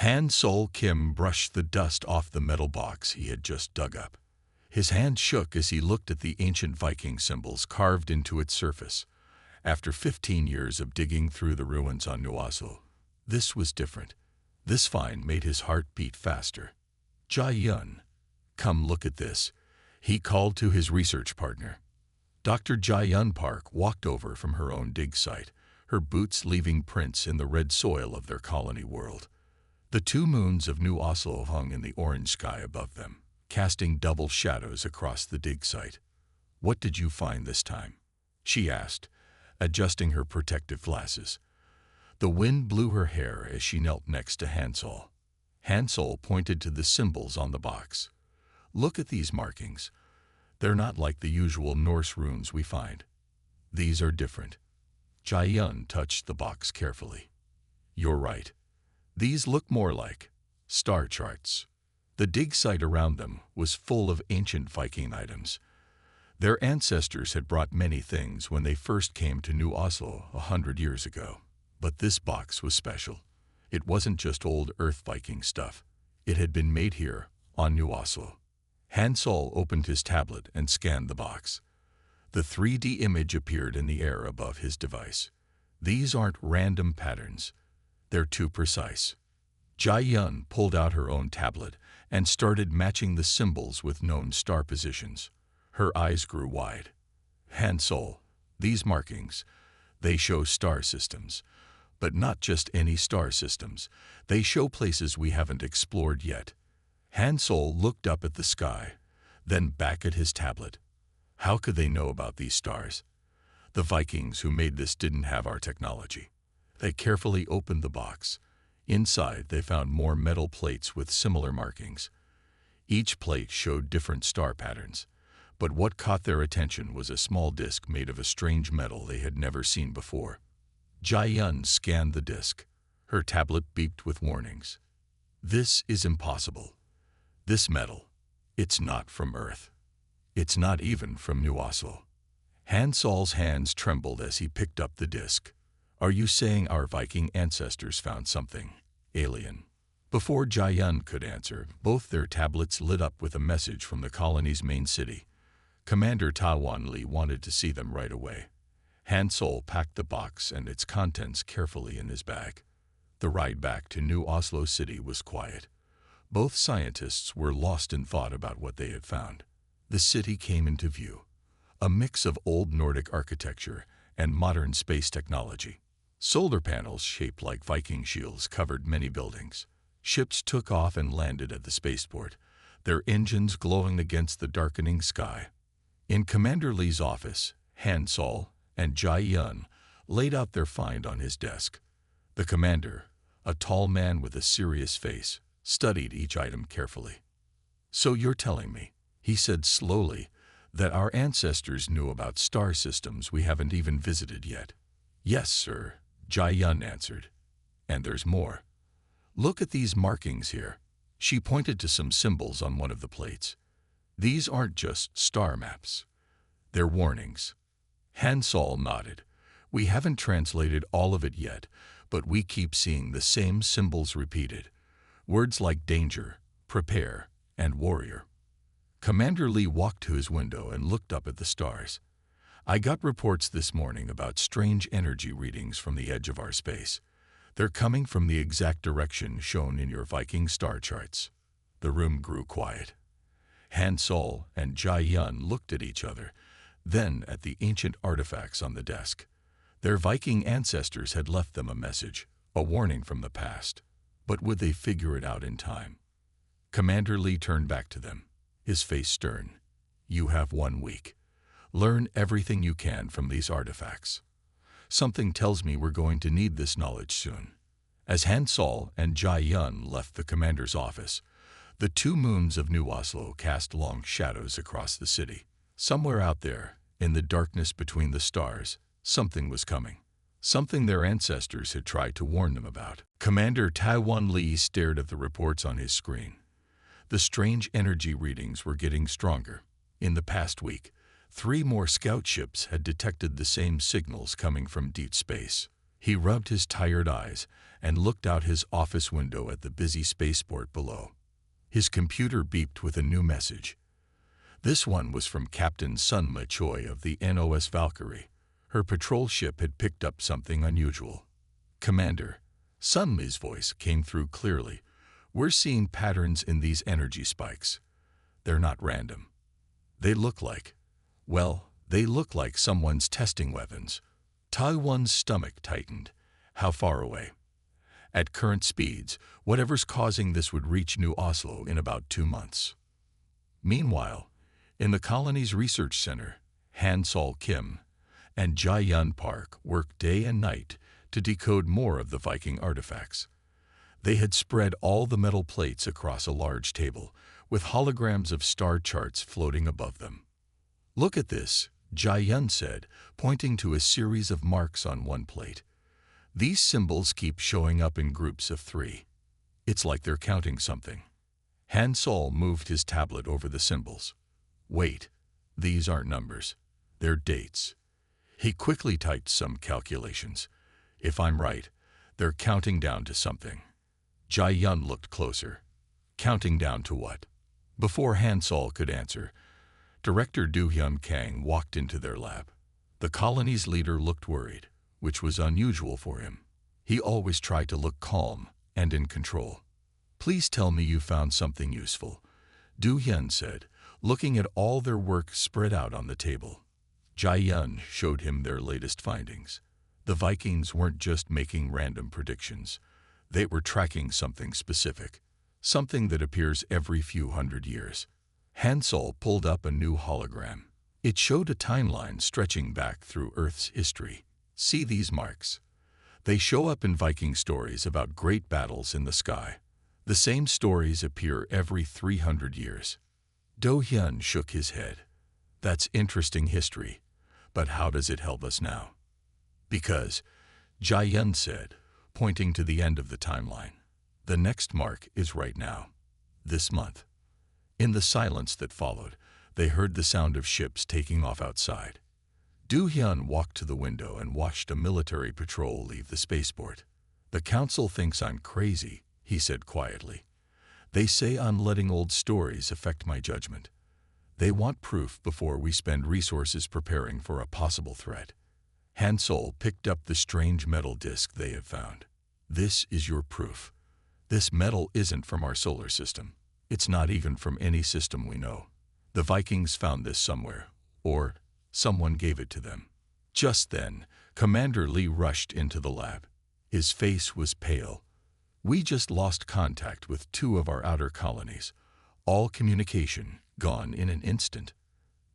Han Sol Kim brushed the dust off the metal box he had just dug up. His hand shook as he looked at the ancient Viking symbols carved into its surface. After 15 years of digging through the ruins on Nuasil, this was different. This find made his heart beat faster. Jia Yun, come look at this, he called to his research partner. Dr. Jia Yun Park walked over from her own dig site, her boots leaving prints in the red soil of their colony world. The two moons of New Oslo hung in the orange sky above them, casting double shadows across the dig site. What did you find this time? She asked, adjusting her protective glasses. The wind blew her hair as she knelt next to Hansol. Hansol pointed to the symbols on the box. Look at these markings. They're not like the usual Norse runes we find. These are different. Jia Yun touched the box carefully. You're right. These look more like star charts. The dig site around them was full of ancient Viking items. Their ancestors had brought many things when they first came to New Oslo 100 years ago. But this box was special. It wasn't just old Earth Viking stuff. It had been made here, on New Oslo. Hansol opened his tablet and scanned the box. The 3D image appeared in the air above his device. These aren't random patterns. They're too precise. Jia Yun pulled out her own tablet and started matching the symbols with known star positions. Her eyes grew wide. Hansol, these markings, they show star systems. But not just any star systems. They show places we haven't explored yet. Hansol looked up at the sky, then back at his tablet. How could they know about these stars? The Vikings who made this didn't have our technology. They carefully opened the box. Inside, they found more metal plates with similar markings. Each plate showed different star patterns. But what caught their attention was a small disc made of a strange metal they had never seen before. Jia Yun scanned the disc. Her tablet beeped with warnings. This is impossible. This metal, it's not from Earth. It's not even from New Oslo. Hansol's hands trembled as he picked up the disc. Are you saying our Viking ancestors found something alien? Before Jia Yun could answer, both their tablets lit up with a message from the colony's main city. Commander Taiwan Li wanted to see them right away. Hansol packed the box and its contents carefully in his bag. The ride back to New Oslo City was quiet. Both scientists were lost in thought about what they had found. The city came into view, a mix of old Nordic architecture and modern space technology. Solar panels shaped like Viking shields covered many buildings. Ships took off and landed at the spaceport, their engines glowing against the darkening sky. In Commander Li's office, Hansol and Jia Yun laid out their find on his desk. The commander, a tall man with a serious face, studied each item carefully. So you're telling me, he said slowly, that our ancestors knew about star systems we haven't even visited yet. Yes, sir, Jia Yun answered. And there's more. Look at these markings here. She pointed to some symbols on one of the plates. These aren't just star maps. They're warnings. Hansol nodded. We haven't translated all of it yet, but we keep seeing the same symbols repeated. Words like danger, prepare, and warrior. Commander Li walked to his window and looked up at the stars. I got reports this morning about strange energy readings from the edge of our space. They're coming from the exact direction shown in your Viking star charts. The room grew quiet. Hansol and Jia Yun looked at each other, then at the ancient artifacts on the desk. Their Viking ancestors had left them a message, a warning from the past. But would they figure it out in time? Commander Li turned back to them, his face stern. You have 1 week. Learn everything you can from these artifacts. Something tells me we're going to need this knowledge soon. As Hansol and Jia Yun left the commander's office, the two moons of New Oslo cast long shadows across the city. Somewhere out there, in the darkness between the stars, something was coming. Something their ancestors had tried to warn them about. Commander Taiwan Li stared at the reports on his screen. The strange energy readings were getting stronger. In the past week, 3 more scout ships had detected the same signals coming from deep space. He rubbed his tired eyes and looked out his office window at the busy spaceport below. His computer beeped with a new message. This one was from Captain Sunma Choi of the NOS Valkyrie. Her patrol ship had picked up something unusual. "Commander," Sunma's voice came through clearly, "we're seeing patterns in these energy spikes. They're not random. They look like, they look like someone's testing weapons." Taiwan's stomach tightened. How far away? At current speeds, whatever's causing this would reach New Oslo in about 2 months. Meanwhile, in the colony's research center, Han Sol Kim and Jae Yun Park worked day and night to decode more of the Viking artifacts. They had spread all the metal plates across a large table, with holograms of star charts floating above them. "Look at this," Jae Yun said, pointing to a series of marks on one plate. "These symbols keep showing up in groups of 3. It's like they're counting something." Han Sol moved his tablet over the symbols. "Wait, these aren't numbers. They're dates." He quickly typed some calculations. "If I'm right, they're counting down to something." Jae Yun looked closer. "Counting down to what?" Before Han Sol could answer, Director Do Hyun Kang walked into their lab. The colony's leader looked worried, which was unusual for him. He always tried to look calm and in control. "Please tell me you found something useful," Do Hyun said, looking at all their work spread out on the table. Jae Yun showed him their latest findings. The Vikings weren't just making random predictions. They were tracking something specific, something that appears every few hundred years. Han Sol pulled up a new hologram. It showed a timeline stretching back through Earth's history. "See these marks? They show up in Viking stories about great battles in the sky. The same stories appear every 300 years. Do Hyun shook his head. "That's interesting history, but how does it help us now?" "Because," Jae Yun said, pointing to the end of the timeline, "the next mark is right now, this month." In the silence that followed, they heard the sound of ships taking off outside. Do Hyun walked to the window and watched a military patrol leave the spaceport. "The council thinks I'm crazy," he said quietly. "They say I'm letting old stories affect my judgment. They want proof before we spend resources preparing for a possible threat." Han Sol picked up the strange metal disc they had found. "This is your proof. This metal isn't from our solar system. It's not even from any system we know. The Vikings found this somewhere, or someone gave it to them." Just then, Commander Lee rushed into the lab. His face was pale. "We just lost contact with 2 of our outer colonies. All communication gone in an instant."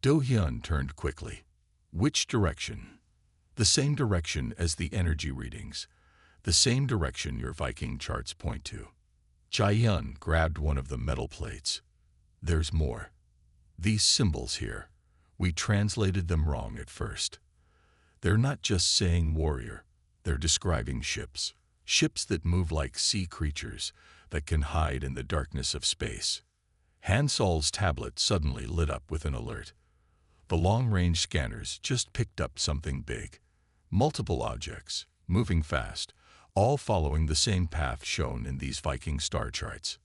Do Hyun turned quickly. "Which direction?" "The same direction as the energy readings. The same direction your Viking charts point to." Jae Yun grabbed one of the metal plates. "There's more. These symbols here, we translated them wrong at first. They're not just saying warrior, they're describing ships. Ships that move like sea creatures, that can hide in the darkness of space." Han Sol's tablet suddenly lit up with an alert. The long-range scanners just picked up something big. Multiple objects, moving fast, all following the same path shown in these Viking star charts.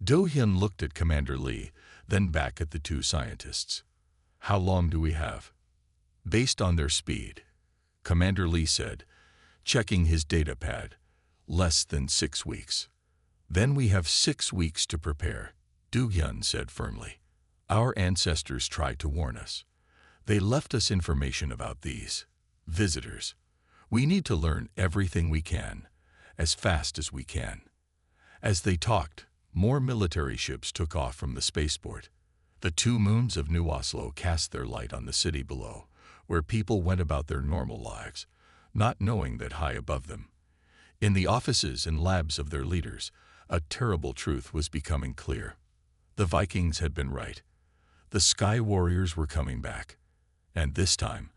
Do Hyun looked at Commander Lee, then back at the 2 scientists. "How long do we have?" "Based on their speed," Commander Lee said, checking his data pad. "Less than 6 weeks. Then we have 6 weeks to prepare," Do Hyun said firmly. "Our ancestors tried to warn us. They left us information about these visitors. We need to learn everything we can, as fast as we can." As they talked, more military ships took off from the spaceport. The 2 moons of New Oslo cast their light on the city below, where people went about their normal lives, not knowing that high above them, in the offices and labs of their leaders, a terrible truth was becoming clear. The Vikings had been right. The Sky Warriors were coming back. And this time,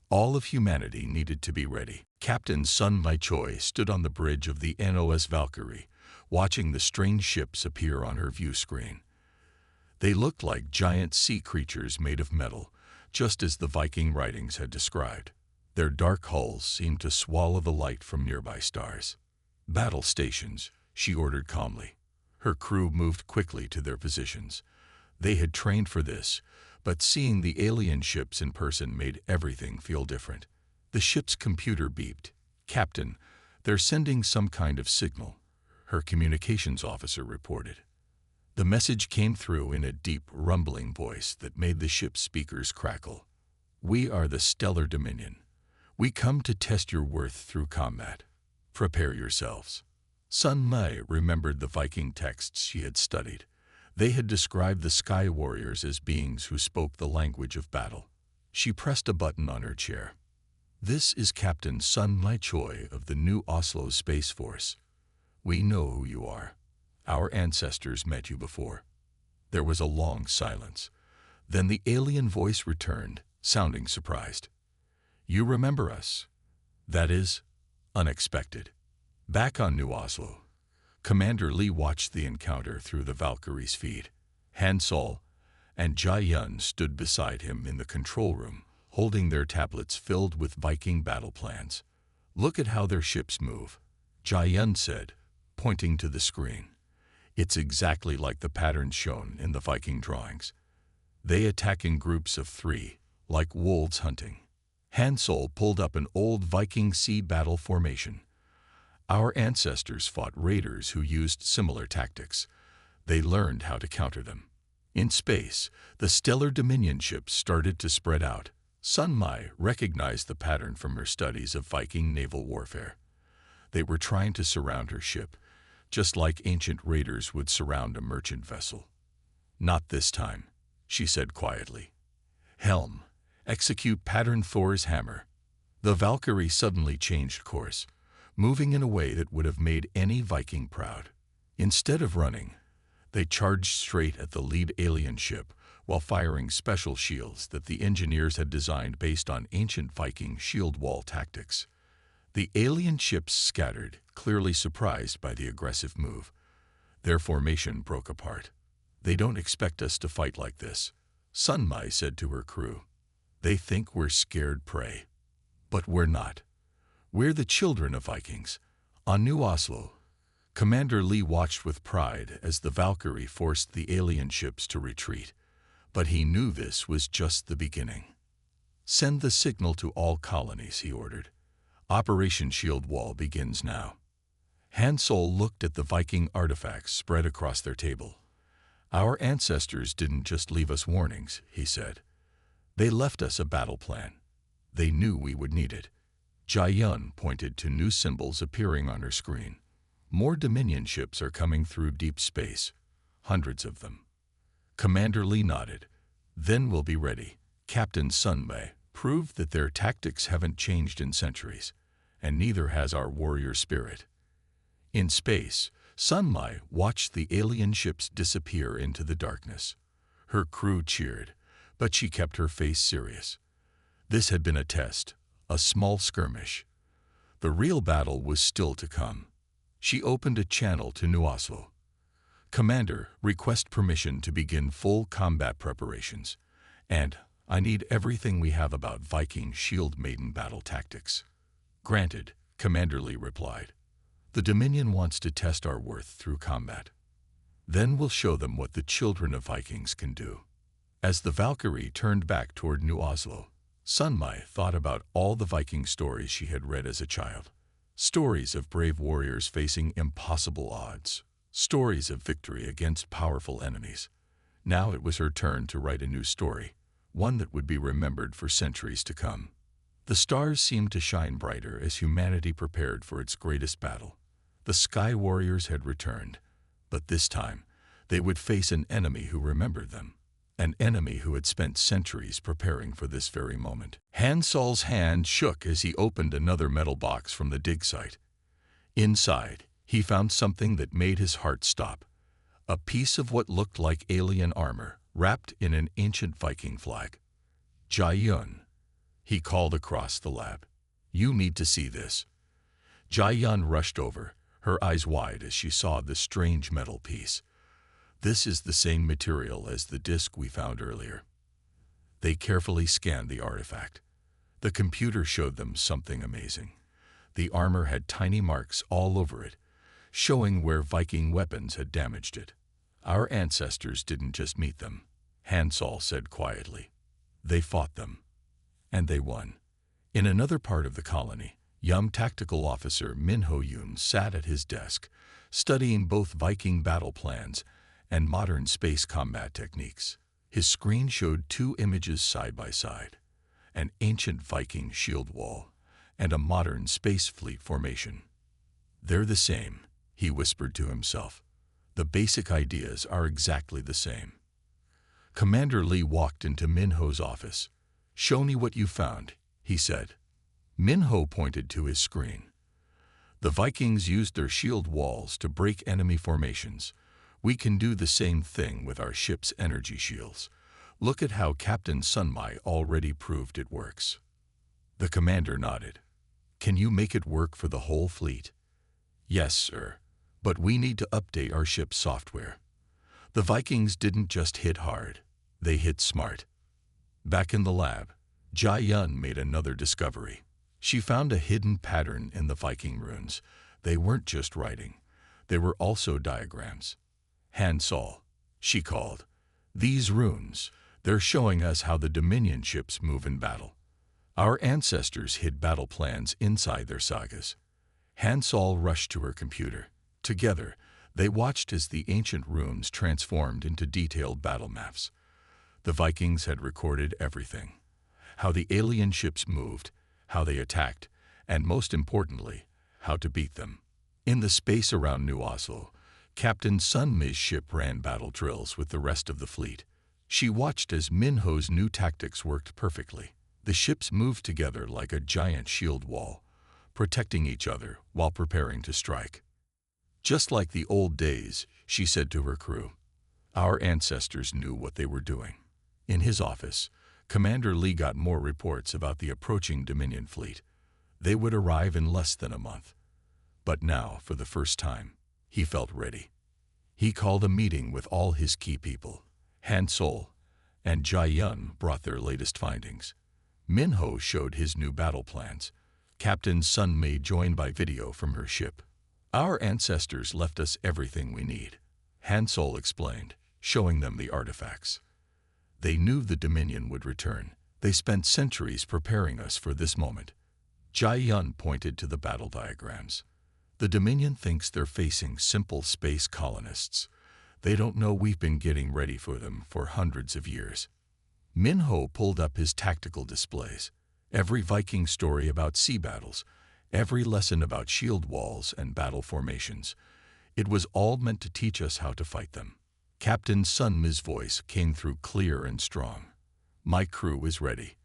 all of humanity needed to be ready. Captain Sunma Choi stood on the bridge of the NOS Valkyrie, watching the strange ships appear on her view screen. They looked like giant sea creatures made of metal, just as the Viking writings had described. Their dark hulls seemed to swallow the light from nearby stars. "Battle stations," she ordered calmly. Her crew moved quickly to their positions. They had trained for this, but seeing the alien ships in person made everything feel different. The ship's computer beeped. "Captain, they're sending some kind of signal," her communications officer reported. The message came through in a deep, rumbling voice that made the ship's speakers crackle. "We are the Stellar Dominion. We come to test your worth through combat. Prepare yourselves." Sun Mai remembered the Viking texts she had studied. They had described the Sky Warriors as beings who spoke the language of battle. She pressed a button on her chair. "This is Captain Sun Mai Choi of the New Oslo Space Force. We know who you are. Our ancestors met you before." There was a long silence. Then the alien voice returned, sounding surprised. "You remember us? That is unexpected." Back on New Oslo, Commander Lee watched the encounter through the Valkyrie's feed. Han Sol and Jai Yun stood beside him in the control room, holding their tablets filled with Viking battle plans. "Look at how their ships move," Jai Yun said, pointing to the screen. "It's exactly like the patterns shown in the Viking drawings. They attack in groups of 3, like wolves hunting." Han Sol pulled up an old Viking sea battle formation. "Our ancestors fought raiders who used similar tactics. They learned how to counter them." In space, the Stellar Dominion ships started to spread out. Sun Mai recognized the pattern from her studies of Viking naval warfare. They were trying to surround her ship, just like ancient raiders would surround a merchant vessel. "Not this time," she said quietly. "Helm, execute pattern Thor's hammer." The Valkyrie suddenly changed course, moving in a way that would have made any Viking proud. Instead of running, they charged straight at the lead alien ship while firing special shields that the engineers had designed based on ancient Viking shield wall tactics. The alien ships scattered, clearly surprised by the aggressive move. Their formation broke apart. "They don't expect us to fight like this," Sun Mai said to her crew. "They think we're scared prey. But we're not. We're the children of Vikings." On New Oslo, Commander Lee watched with pride as the Valkyrie forced the alien ships to retreat. But he knew this was just the beginning. "Send the signal to all colonies," he ordered. "Operation Shield Wall begins now." Han Sol looked at the Viking artifacts spread across their table. "Our ancestors didn't just leave us warnings," he said. "They left us a battle plan. They knew we would need it." Jai Yun pointed to new symbols appearing on her screen. "More Dominion ships are coming through deep space. Hundreds of them." Commander Lee nodded. "Then we'll be ready." Captain Sun Mai proved that their tactics haven't changed in centuries, and neither has our warrior spirit. In space, Sun Mai watched the alien ships disappear into the darkness. Her crew cheered, but she kept her face serious. This had been a test, a small skirmish. The real battle was still to come. She opened a channel to New Oslo. "Commander, request permission to begin full combat preparations. And I need everything we have about Viking shield maiden battle tactics." "Granted," Commander Lee replied. "The Dominion wants to test our worth through combat. Then we'll show them what the children of Vikings can do." As the Valkyrie turned back toward New Oslo, Sun Mai thought about all the Viking stories she had read as a child. Stories of brave warriors facing impossible odds. Stories of victory against powerful enemies. Now it was her turn to write a new story, one that would be remembered for centuries to come. The stars seemed to shine brighter as humanity prepared for its greatest battle. The Sky Warriors had returned, but this time they would face an enemy who remembered them. An enemy who had spent centuries preparing for this very moment. Han Sol's hand shook as he opened another metal box from the dig site. Inside, he found something that made his heart stop. A piece of what looked like alien armor, wrapped in an ancient Viking flag. "Jai Yun," he called across the lab. "You need to see this." Jai Yun rushed over, her eyes wide as she saw the strange metal piece. "This is the same material as the disc we found earlier." They carefully scanned the artifact. The computer showed them something amazing. The armor had tiny marks all over it, showing where Viking weapons had damaged it. Our ancestors didn't just meet them, Hansol said quietly. They fought them. And they won. In another part of the colony, young tactical officer Minho Yun sat at his desk, studying both Viking battle plans and modern space combat techniques. His screen showed two images side by side, an ancient Viking shield wall and a modern space fleet formation. They're the same, he whispered to himself. The basic ideas are exactly the same. Commander Lee walked into Minho's office. "Show me what you found," he said. Minho pointed to his screen. "The Vikings used their shield walls to break enemy formations. We can do the same thing with our ship's energy shields. Look at how Captain Sunmai already proved it works." The commander nodded. "Can you make it work for the whole fleet?" "Yes, sir. But we need to update our ship's software. The Vikings didn't just hit hard, they hit smart." Back in the lab, Jai Yun made another discovery. She found a hidden pattern in the Viking runes. They weren't just writing, they were also diagrams. "Hansol," she called. "These runes, they're showing us how the Dominion ships move in battle. Our ancestors hid battle plans inside their sagas." Hansol rushed to her computer. Together, they watched as the ancient runes transformed into detailed battle maps. The Vikings had recorded everything. How the alien ships moved, how they attacked, and most importantly, how to beat them. In the space around New Oslo, Captain Sunmi's ship ran battle drills with the rest of the fleet. She watched as Minho's new tactics worked perfectly. The ships moved together like a giant shield wall, protecting each other while preparing to strike. "Just like the old days," she said to her crew. Our ancestors knew what they were doing. In his office, Commander Lee got more reports about the approaching Dominion fleet. They would arrive in less than a month. But now, for the first time, he felt ready. He called a meeting with all his key people. Hansol and Jai Yun brought their latest findings. Minho showed his new battle plans. Captain Sunmi joined by video from her ship. "Our ancestors left us everything we need," Hansol explained, showing them the artifacts. "They knew the Dominion would return. They spent centuries preparing us for this moment." Jai Yun pointed to the battle diagrams. "The Dominion thinks they're facing simple space colonists. They don't know we've been getting ready for them for hundreds of years." Minho pulled up his tactical displays. Every Viking story about sea battles, every lesson about shield walls and battle formations. It was all meant to teach us how to fight them. Captain Sunmi's voice came through clear and strong. "My crew is ready.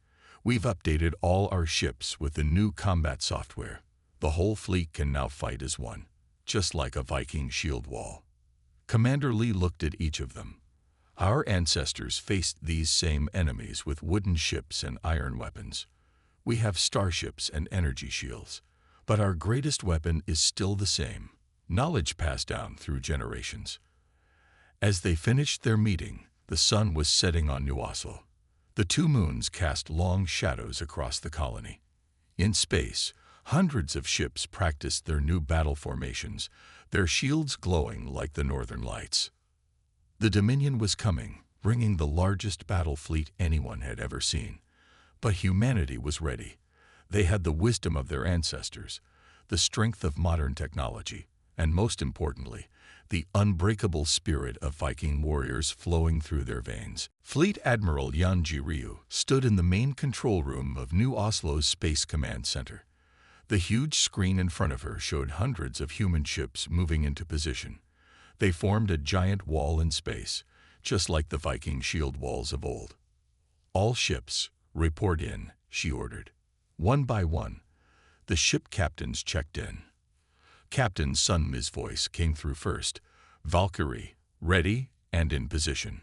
We've updated all our ships with the new combat software. The whole fleet can now fight as one, just like a Viking shield wall." Commander Lee looked at each of them. "Our ancestors faced these same enemies with wooden ships and iron weapons. We have starships and energy shields. But our greatest weapon is still the same, knowledge passed down through generations." As they finished their meeting, the sun was setting on New Oslo. The two moons cast long shadows across the colony. In space, hundreds of ships practiced their new battle formations, their shields glowing like the northern lights. The Dominion was coming, bringing the largest battle fleet anyone had ever seen. But humanity was ready. They had the wisdom of their ancestors, the strength of modern technology, and most importantly, the unbreakable spirit of Viking warriors flowing through their veins. Fleet Admiral Yanji Ryu stood in the main control room of New Oslo's Space Command Center. The huge screen in front of her showed hundreds of human ships moving into position. They formed a giant wall in space, just like the Viking shield walls of old. "All ships, report in," she ordered. One by one, the ship captains checked in. Captain Sunmi's voice came through first. "Valkyrie, ready and in position."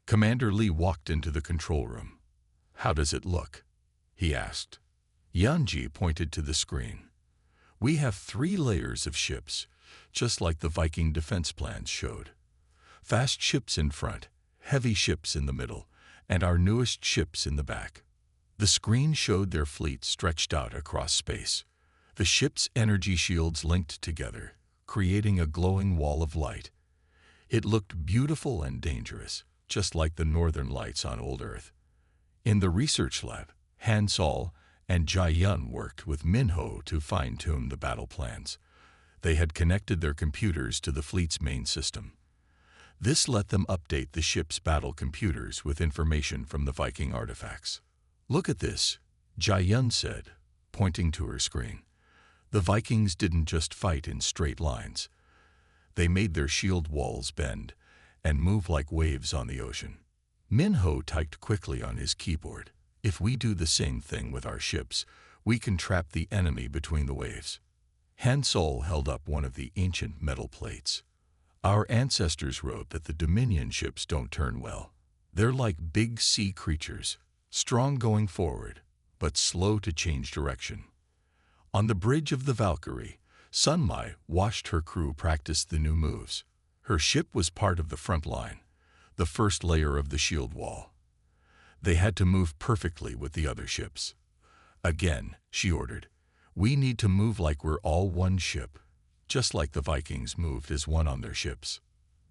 Commander Lee walked into the control room. "How does it look?" he asked. Yanji pointed to the screen. "We have 3 layers of ships, just like the Viking defense plans showed. Fast ships in front, heavy ships in the middle, and our newest ships in the back." The screen showed their fleet stretched out across space. The ship's energy shields linked together, creating a glowing wall of light. It looked beautiful and dangerous, just like the northern lights on old Earth. In the research lab, Han Sol and Jai Yun worked with Minho to fine-tune the battle plans. They had connected their computers to the fleet's main system. This let them update the ship's battle computers with information from the Viking artifacts. "Look at this," Jai Yun said, pointing to her screen. "The Vikings didn't just fight in straight lines. They made their shield walls bend and move like waves on the ocean." Minho typed quickly on his keyboard. "If we do the same thing with our ships, we can trap the enemy between the waves." Han Sol held up one of the ancient metal plates. "Our ancestors wrote that the Dominion ships don't turn well. They're like big sea creatures, strong going forward, but slow to change direction." On the bridge of the Valkyrie, Sun Mai watched her crew practice the new moves. Her ship was part of the front line, the first layer of the shield wall. They had to move perfectly with the other ships. "Again," she ordered, "we need to move like we're all one ship, just like the Vikings moved as one on their ships."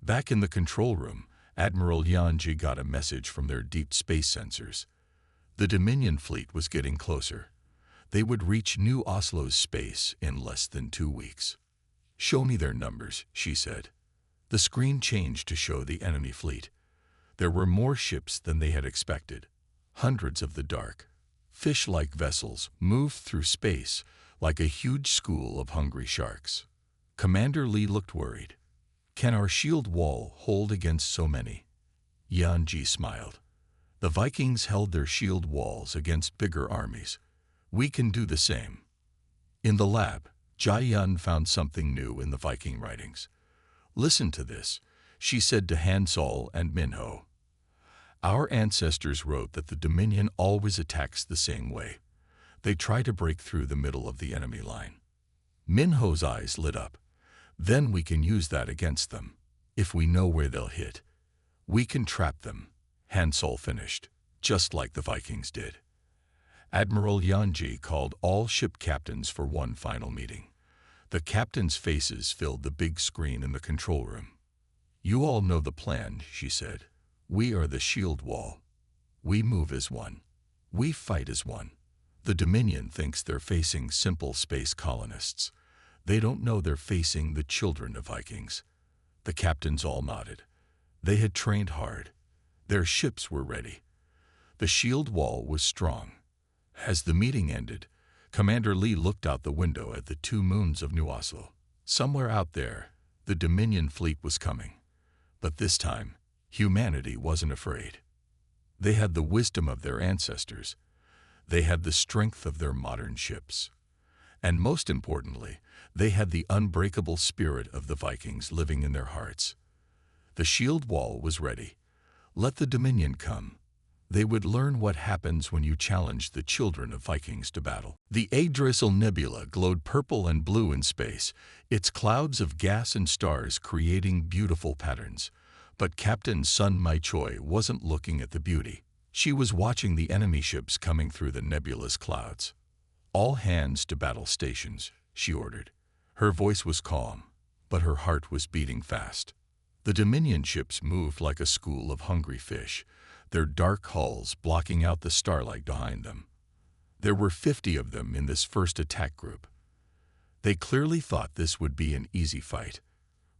Back in the control room, Admiral Yanji got a message from their deep space sensors. The Dominion fleet was getting closer. They would reach New Oslo's space in less than 2 weeks. "Show me their numbers," she said. The screen changed to show the enemy fleet. There were more ships than they had expected. Hundreds of the dark, fish-like vessels moved through space like a huge school of hungry sharks. Commander Lee looked worried. "Can our shield wall hold against so many?" Yanji smiled. "The Vikings held their shield walls against bigger armies. We can do the same." In the lab, Jai Yun found something new in the Viking writings. "Listen to this," she said to Han Sol and Minho. "Our ancestors wrote that the Dominion always attacks the same way. They try to break through the middle of the enemy line." Minho's eyes lit up. "Then we can use that against them. If we know where they'll hit, we can trap them," Han Sol finished, "just like the Vikings did." Admiral Yanji called all ship captains for one final meeting. The captains' faces filled the big screen in the control room. "You all know the plan," she said. "We are the shield wall. We move as one. We fight as one. The Dominion thinks they're facing simple space colonists. They don't know they're facing the children of Vikings." The captains all nodded. They had trained hard. Their ships were ready. The shield wall was strong. As the meeting ended, Commander Lee looked out the window at the 2 moons of New Oslo. Somewhere out there, the Dominion fleet was coming. But this time, humanity wasn't afraid. They had the wisdom of their ancestors. They had the strength of their modern ships. And most importantly, they had the unbreakable spirit of the Vikings living in their hearts. The shield wall was ready. Let the Dominion come. They would learn what happens when you challenge the children of Vikings to battle. The Yggdrasil Nebula glowed purple and blue in space, its clouds of gas and stars creating beautiful patterns. But Captain Sun Mai Choi wasn't looking at the beauty. She was watching the enemy ships coming through the nebulous clouds. "All hands to battle stations," she ordered. Her voice was calm, but her heart was beating fast. The Dominion ships moved like a school of hungry fish, their dark hulls blocking out the starlight behind them. There were 50 of them in this first attack group. They clearly thought this would be an easy fight.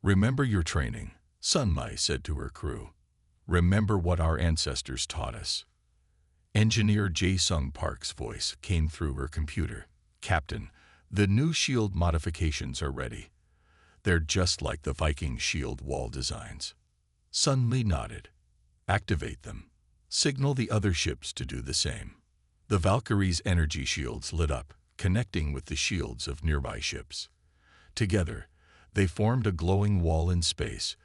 "Remember your training," Sun Mai said to her crew. "Remember what our ancestors taught us." Engineer Jae-sung Park's voice came through her computer. "Captain, the new shield modifications are ready. They're just like the Viking shield wall designs." Sun Mi nodded. "Activate them. Signal the other ships to do the same." The Valkyrie's energy shields lit up, connecting with the shields of nearby ships. Together, they formed a glowing wall in space,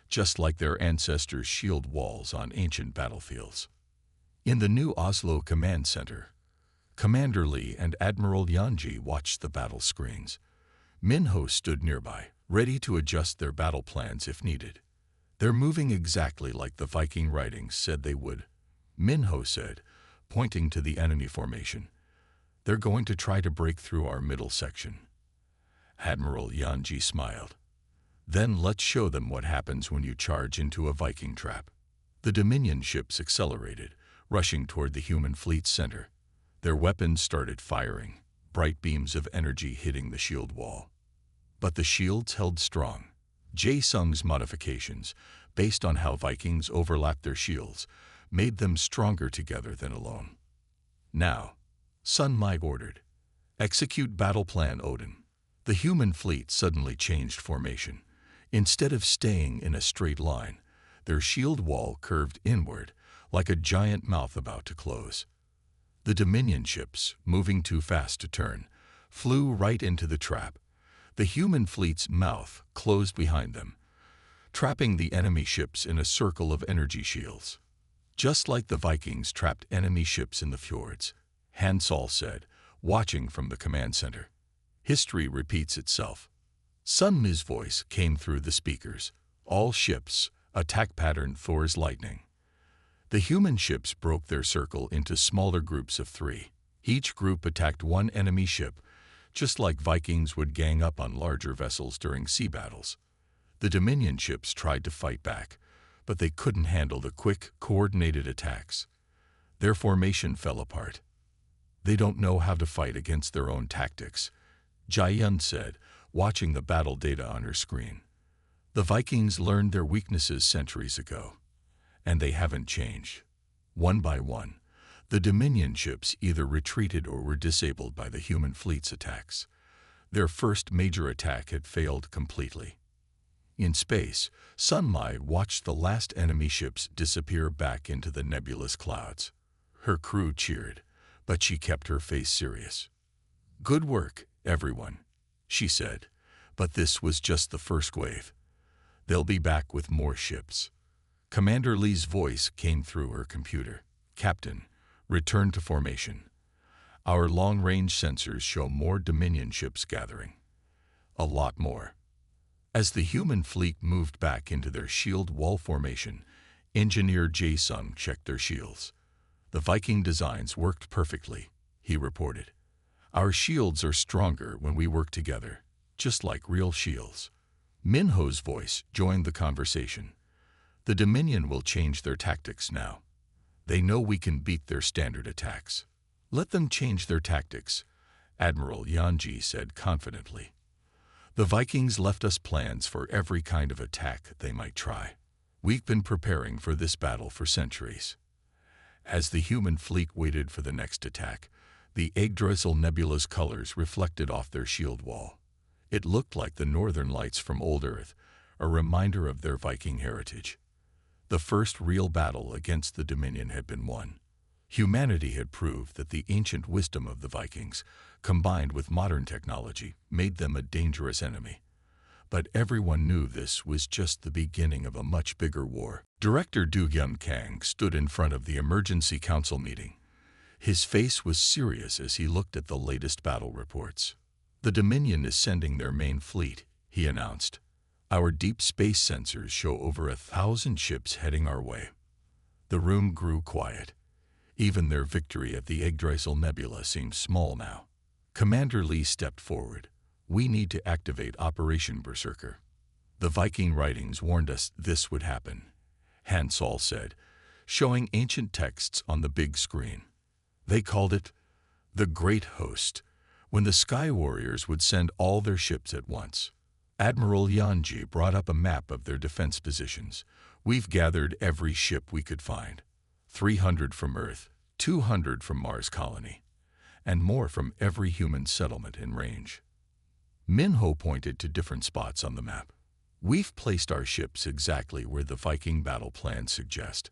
just like their ancestors' shield walls on ancient battlefields. In the New Oslo Command Center, Commander Lee and Admiral Yanji watched the battle screens. Minho stood nearby, ready to adjust their battle plans if needed. "They're moving exactly like the Viking writings said they would," Minho said, pointing to the enemy formation. They're going to try to break through our middle section. Admiral Yanji smiled. Then let's show them what happens when you charge into a Viking trap. The Dominion ships accelerated, rushing toward the human fleet's center. Their weapons started firing, bright beams of energy hitting the shield wall. But the shields held strong. Jae-sung's modifications, based on how Vikings overlapped their shields, made them stronger together than alone. Now, Sun Mi ordered, "Execute battle plan Odin." The human fleet suddenly changed formation. Instead of staying in a straight line, their shield wall curved inward, like a giant mouth about to close. The Dominion ships, moving too fast to turn, flew right into the trap. The human fleet's mouth closed behind them, trapping the enemy ships in a circle of energy shields. Just like the Vikings trapped enemy ships in the fjords, Hansol said, watching from the command center. History repeats itself. Sun Mi's voice came through the speakers. All ships, attack pattern Thor's lightning. The human ships broke their circle into smaller groups of 3. Each group attacked one enemy ship, just like Vikings would gang up on larger vessels during sea battles. The Dominion ships tried to fight back, but they couldn't handle the quick, coordinated attacks. Their formation fell apart. They don't know how to fight against their own tactics, Jae-yun said, watching the battle data on her screen. The Vikings learned their weaknesses centuries ago, and they haven't changed. One by one, the Dominion ships either retreated or were disabled by the human fleet's attacks. Their first major attack had failed completely. In space, Sun Mi watched the last enemy ships disappear back into the nebulous clouds. Her crew cheered, but she kept her face serious. "Good work, everyone," she said, but this was just the first wave. They'll be back with more ships. Commander Lee's voice came through her computer. "Captain, return to formation. Our long-range sensors show more Dominion ships gathering. A lot more." As the human fleet moved back into their shield wall formation, Engineer Jae-sung checked their shields. "The Viking designs worked perfectly," he reported. "Our shields are stronger when we work together, just like real shields." Minho's voice joined the conversation. "The Dominion will change their tactics now. They know we can beat their standard attacks. Let them change their tactics," Admiral Yanji said confidently. "The Vikings left us plans for every kind of attack they might try. We've been preparing for this battle for centuries." As the human fleet waited for the next attack, the Yggdrasil nebula's colors reflected off their shield wall. It looked like the northern lights from old Earth, a reminder of their Viking heritage. The first real battle against the Dominion had been won. Humanity had proved that the ancient wisdom of the Vikings, combined with modern technology, made them a dangerous enemy. But everyone knew this was just the beginning of a much bigger war. Director Do-gyun Kang stood in front of the emergency council meeting. His face was serious as he looked at the latest battle reports. "The Dominion is sending their main fleet," he announced. "Our deep space sensors show over 1,000 ships heading our way." The room grew quiet. Even their victory at the Yggdrasil Nebula seemed small now. Commander Lee stepped forward. "We need to activate Operation Berserker. The Viking writings warned us this would happen," Hansol said, showing ancient texts on the big screen. They called it the Great Host, when the Sky Warriors would send all their ships at once. Admiral Yanji brought up a map of their defense positions. "We've gathered every ship we could find. 300 from Earth, 200 from Mars colony, and more from every human settlement in range." Minho pointed to different spots on the map. "We've placed our ships exactly where the Viking battle plans suggest,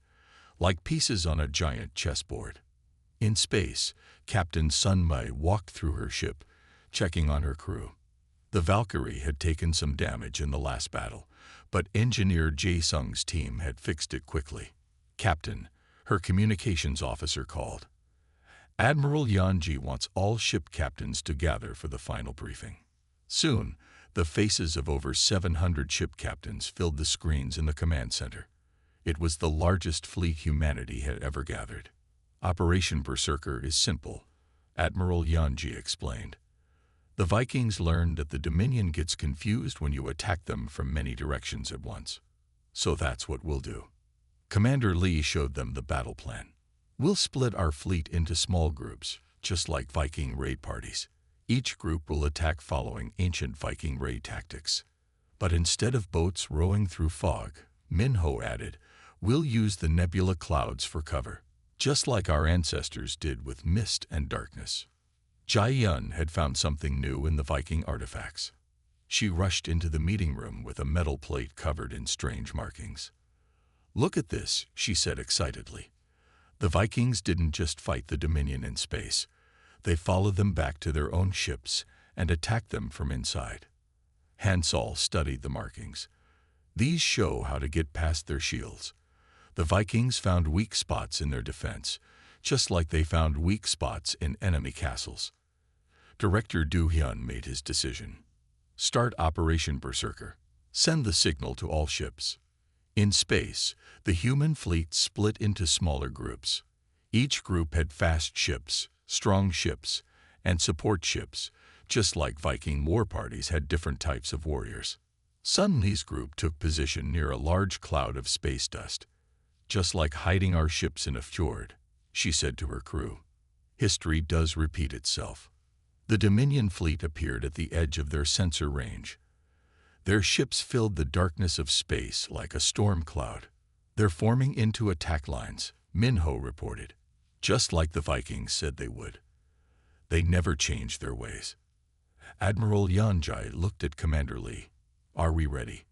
like pieces on a giant chessboard." In space, Captain Sun Mi walked through her ship, checking on her crew. The Valkyrie had taken some damage in the last battle, but Engineer Jae-sung's team had fixed it quickly. "Captain," her communications officer called. "Admiral Yanji wants all ship captains to gather for the final briefing." Soon, the faces of over 700 ship captains filled the screens in the command center. It was the largest fleet humanity had ever gathered. Operation Berserker is simple. Admiral Yanji explained. The Vikings learned that the Dominion gets confused when you attack them from many directions at once. So that's what we'll do. Commander Lee showed them the battle plan. We'll split our fleet into small groups, just like Viking raid parties. Each group will attack following ancient Viking raid tactics. But instead of boats rowing through fog, Minho added, we'll use the nebula clouds for cover, just like our ancestors did with mist and darkness. Jai Yun had found something new in the Viking artifacts. She rushed into the meeting room with a metal plate covered in strange markings. Look at this, she said excitedly. The Vikings didn't just fight the Dominion in space. They followed them back to their own ships and attacked them from inside. Hansol studied the markings. These show how to get past their shields. The Vikings found weak spots in their defense, just like they found weak spots in enemy castles. Director Du Hyun made his decision. Start Operation Berserker. Send the signal to all ships. In space, the human fleet split into smaller groups. Each group had fast ships, strong ships, and support ships, just like Viking war parties had different types of warriors. Sun Li's group took position near a large cloud of space dust. Just like hiding our ships in a fjord, she said to her crew. History does repeat itself. The Dominion fleet appeared at the edge of their sensor range. Their ships filled the darkness of space like a storm cloud. They're forming into attack lines, Minho reported, just like the Vikings said they would. They never changed their ways. Admiral Yanji looked at Commander Lee. Are we ready?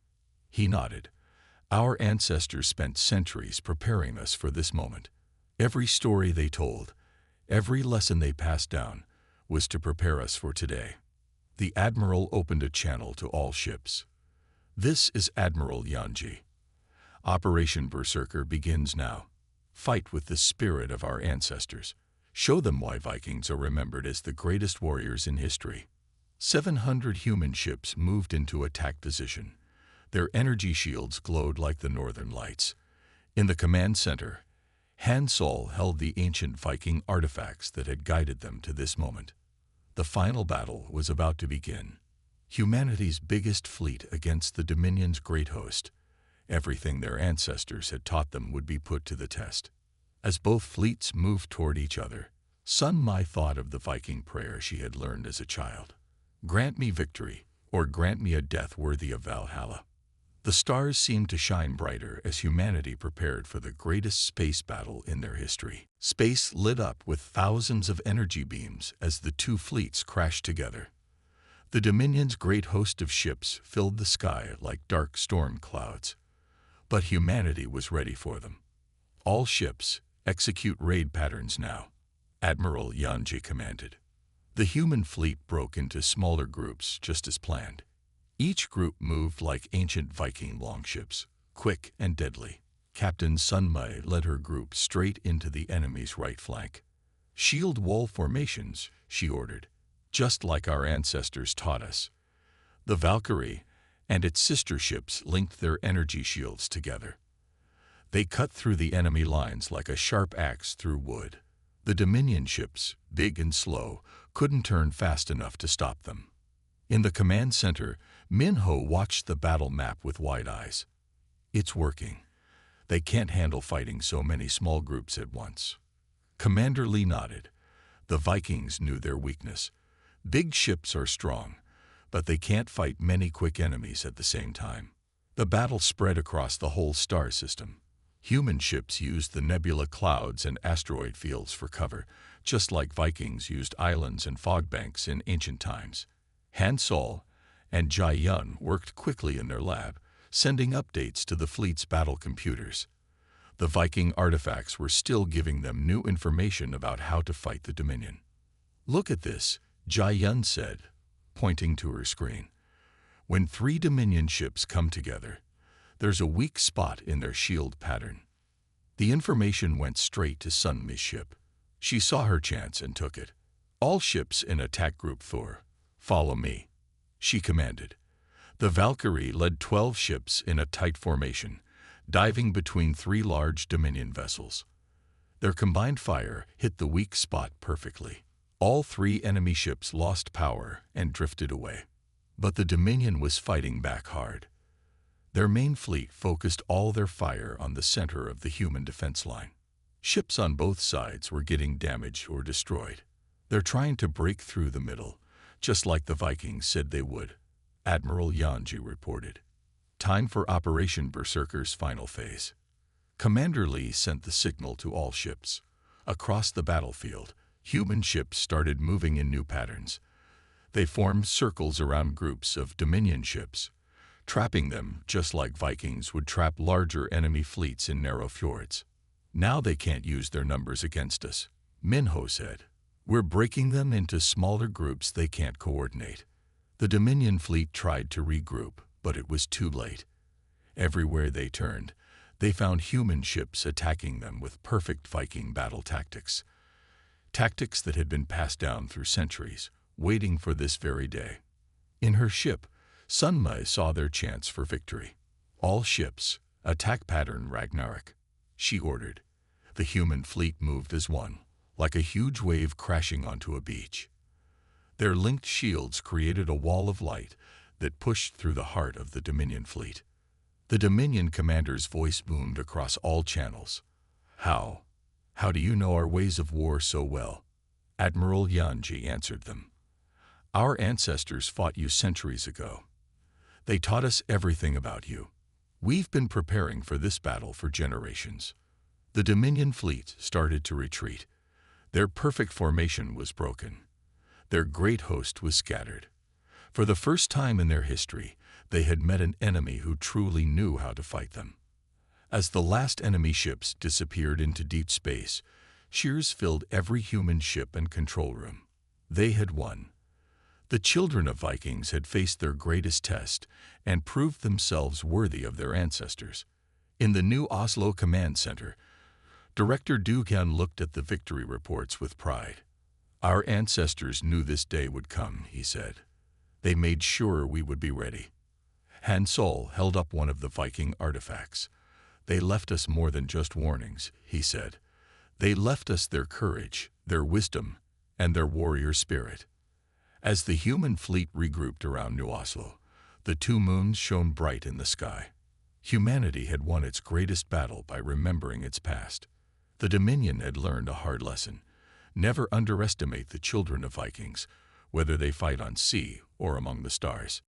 He nodded. Our ancestors spent centuries preparing us for this moment. Every story they told, every lesson they passed down, was to prepare us for today. The Admiral opened a channel to all ships. This is Admiral Yanji. Operation Berserker begins now. Fight with the spirit of our ancestors. Show them why Vikings are remembered as the greatest warriors in history. 700 human ships moved into attack position. Their energy shields glowed like the northern lights. In the command center, Hansol held the ancient Viking artifacts that had guided them to this moment. The final battle was about to begin. Humanity's biggest fleet against the Dominion's great host. Everything their ancestors had taught them would be put to the test. As both fleets moved toward each other, Sun Mai thought of the Viking prayer she had learned as a child. Grant me victory, or grant me a death worthy of Valhalla. The stars seemed to shine brighter as humanity prepared for the greatest space battle in their history. Space lit up with thousands of energy beams as the two fleets crashed together. The Dominion's great host of ships filled the sky like dark storm clouds. But humanity was ready for them. All ships, execute raid patterns now, Admiral Yanji commanded. The human fleet broke into smaller groups just as planned. Each group moved like ancient Viking longships, quick and deadly. Captain Sun Mai led her group straight into the enemy's right flank. Shield wall formations, she ordered, just like our ancestors taught us. The Valkyrie and its sister ships linked their energy shields together. They cut through the enemy lines like a sharp axe through wood. The Dominion ships, big and slow, couldn't turn fast enough to stop them. In the command center, Minho watched the battle map with wide eyes. It's working. They can't handle fighting so many small groups at once. Commander Lee nodded. The Vikings knew their weakness. Big ships are strong, but they can't fight many quick enemies at the same time. The battle spread across the whole star system. Human ships used the nebula clouds and asteroid fields for cover, just like Vikings used islands and fog banks in ancient times. Hansol and Jai Yun worked quickly in their lab, sending updates to the fleet's battle computers. The Viking artifacts were still giving them new information about how to fight the Dominion. Look at this, Jai Yun said, pointing to her screen. When 3 Dominion ships come together, there's a weak spot in their shield pattern. The information went straight to Sun Mi's ship. She saw her chance and took it. All ships in Attack Group 4, follow me, she commanded. The Valkyrie led 12 ships in a tight formation, diving between 3 large Dominion vessels. Their combined fire hit the weak spot perfectly. All three enemy ships lost power and drifted away. But the Dominion was fighting back hard. Their main fleet focused all their fire on the center of the human defense line. Ships on both sides were getting damaged or destroyed. They're trying to break through the middle, just like the Vikings said they would, Admiral Yanji reported. Time for Operation Berserker's final phase. Commander Lee sent the signal to all ships. Across the battlefield, human ships started moving in new patterns. They formed circles around groups of Dominion ships, trapping them just like Vikings would trap larger enemy fleets in narrow fjords. Now they can't use their numbers against us, Minho said. We're breaking them into smaller groups they can't coordinate. The Dominion fleet tried to regroup, but it was too late. Everywhere they turned, they found human ships attacking them with perfect Viking battle tactics. Tactics that had been passed down through centuries, waiting for this very day. In her ship, Sunma saw their chance for victory. All ships, attack pattern Ragnarok, she ordered. The human fleet moved as one, like a huge wave crashing onto a beach. Their linked shields created a wall of light that pushed through the heart of the Dominion fleet. The Dominion commander's voice boomed across all channels. How do you know our ways of war so well? Admiral Yanji answered them. Our ancestors fought you centuries ago. They taught us everything about you. We've been preparing for this battle for generations. The Dominion fleet started to retreat. Their perfect formation was broken. Their great host was scattered. For the first time in their history, they had met an enemy who truly knew how to fight them. As the last enemy ships disappeared into deep space, cheers filled every human ship and control room. They had won. The children of Vikings had faced their greatest test and proved themselves worthy of their ancestors. In the new Oslo Command Center, Director Dugan looked at the victory reports with pride. Our ancestors knew this day would come, he said. They made sure we would be ready. Han Sol held up one of the Viking artifacts. They left us more than just warnings, he said. They left us their courage, their wisdom, and their warrior spirit. As the human fleet regrouped around New Oslo, the two moons shone bright in the sky. Humanity had won its greatest battle by remembering its past. The Dominion had learned a hard lesson. Never underestimate the children of Vikings, whether they fight on sea or among the stars.